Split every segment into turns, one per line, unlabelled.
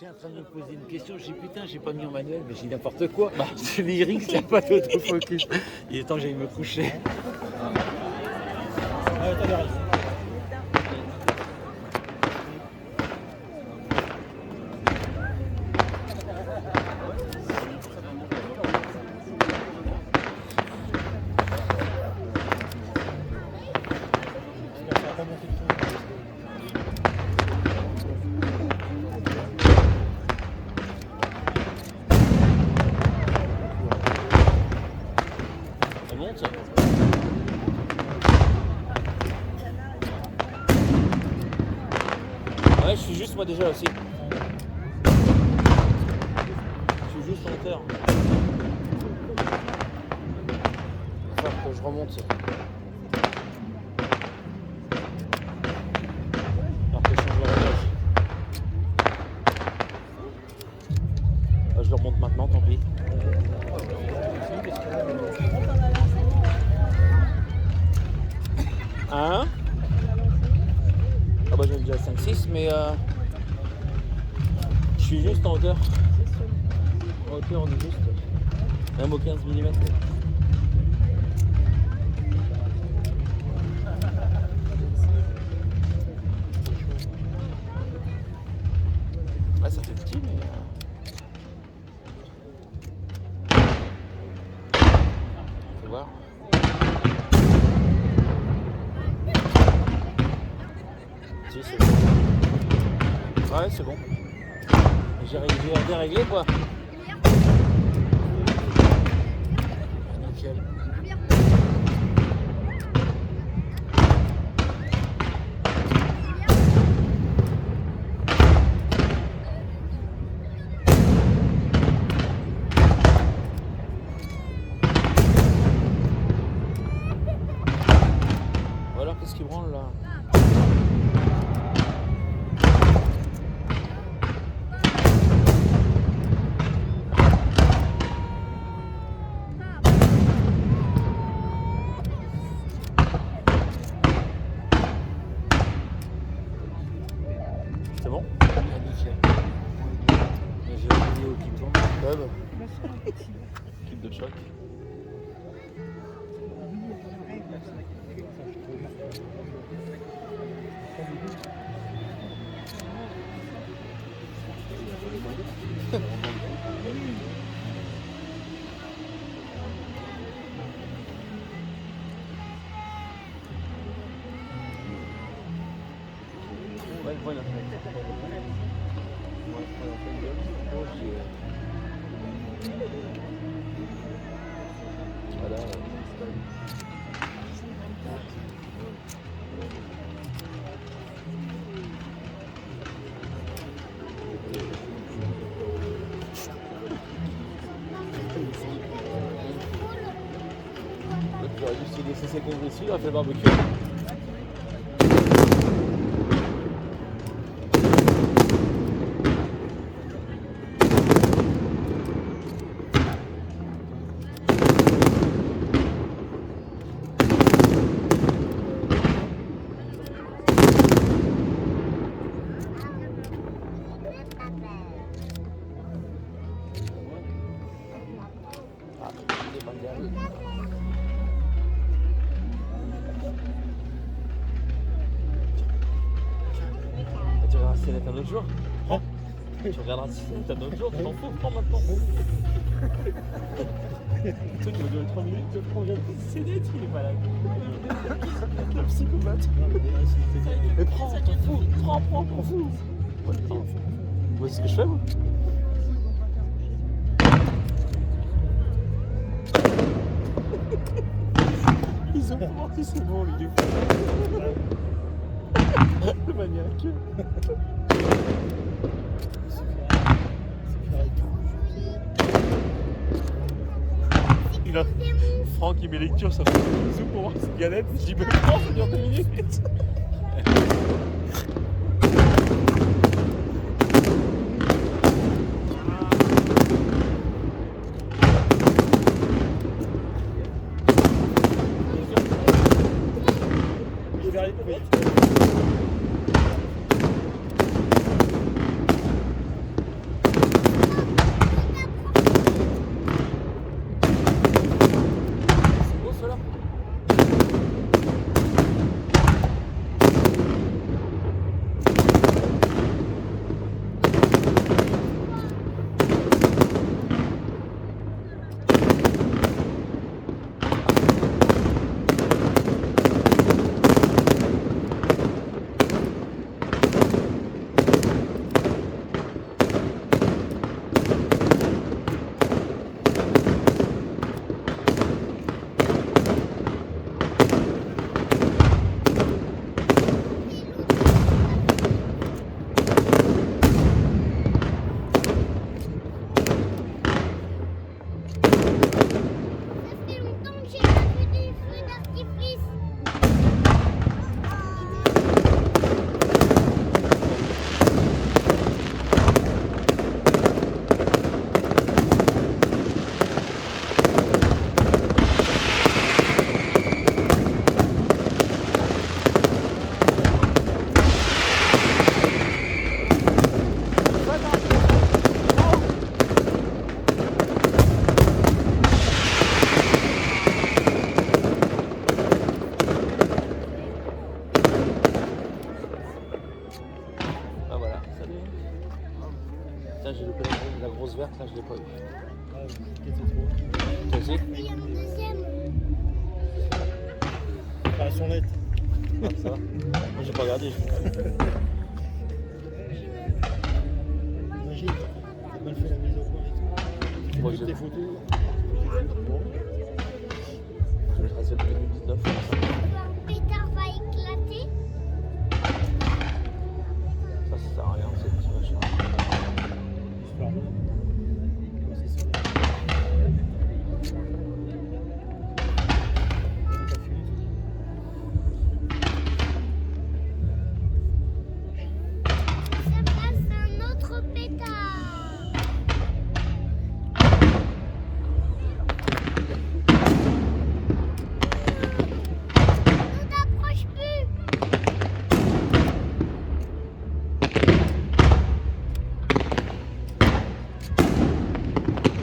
suis en train de me poser une question, j'ai dit putain, j'ai pas mis en manuel, mais j'ai dit n'importe quoi. C'est lyrique, il n'y a pas d'autofocus. Il est temps que j'aille me coucher.
Ouais, je suis juste moi déjà aussi. Je suis juste en hauteur. Il va falloir que je remonte. Alors que je change le réglage. Je le remonte maintenant, tant pis. Hein? Ah bah j'en ai déjà 5-6 mais je suis juste en hauteur. En hauteur on est juste. Même au 15 mm. Ouais ça fait petit mais on va voir. Si, c'est bon. Ouais, c'est bon. J'ai déréglé quoi. Nickel. Ou alors qu'est-ce qui branle là? C'est bon?
Nickel. J'ai une vidéo qui tourne.
Équipe de choc. Voilà. J'aurais juste laissé ses congés ici, il aurait fait le barbecue. Tu regarderas si c'est un autre jour. Prends. Tu regarderas si c'est un autre jour. Tu t'en fous, prends maintenant. Le truc il va durer 3 minutes. Tu prends bien. C'est net, il est malade. Le psychopathe. Mais prends, t'en fous. Prends, t'en fous. Vous voyez ce que je fais, vous? Ils ont menti, c'est bon, les deux. Le maniaque. Il a... Franck il met lecture, ça fait des bisous pour voir cette galette. Je dis, mais prends, ça dure 2 minutes. Tiens, j'ai loupé la grosse verte, là, je l'ai pas eu.
Ah, c'est trop.
Toi aussi?
Oui, un deuxième.
Pas son lettre.
Ah, ça va. Moi, j'ai pas regardé.
Imagine, t'as mal fait la mise au point et tout. Tu fais
Moi,
toutes
j'ai-
tes photos.
Je vais tracer le 2019.
Un pétard va éclater.
Ça sert à rien, c'est petit machin.
Histoire de. Ouais, c'est ça. T'as fumé,
Ça passe un autre pétard. Ne t'approche plus.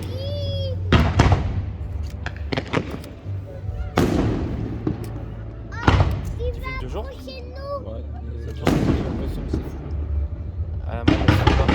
Hi. Oh, il va
toujours
approcher de nous.
Ouais, j'ai l'impression que c'est fou.
À la main, je sais pas.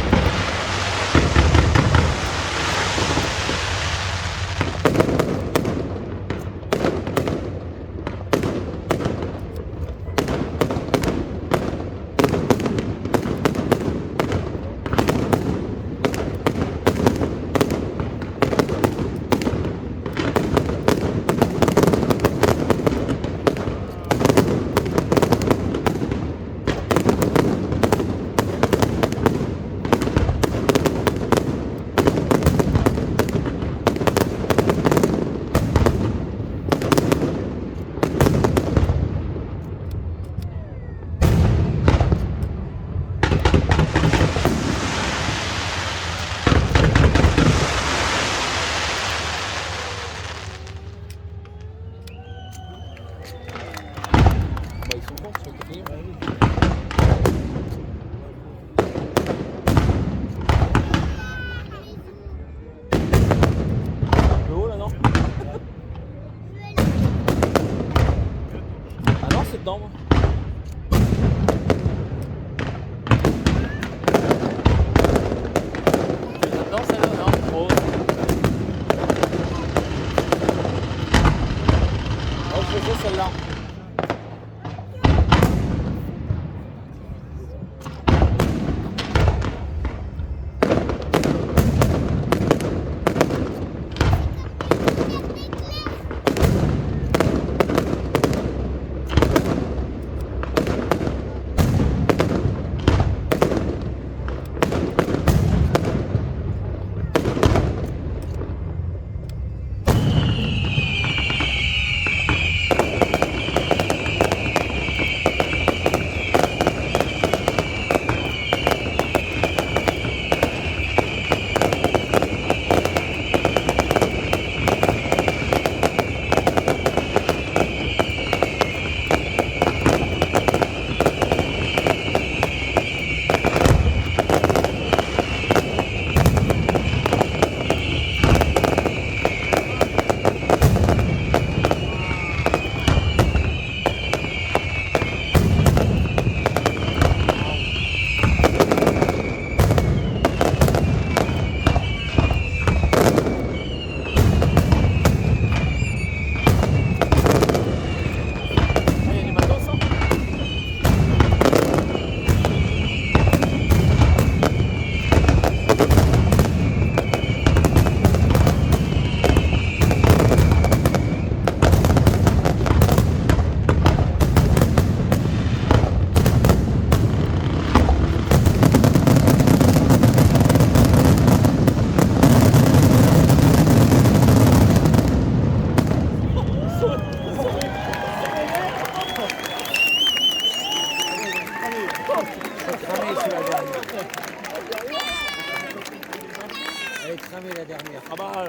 Bah, ils sont bons, ils sont techniques. Un peu haut là, non? Ah non, c'est dedans, moi. C'est dedans, celle-là? Non, trop haut. Oh, je faisais celle-là. Ah, il y a du matos, hein?
Cramé sur la dernière. Elle est cramée la dernière.
Ah bah,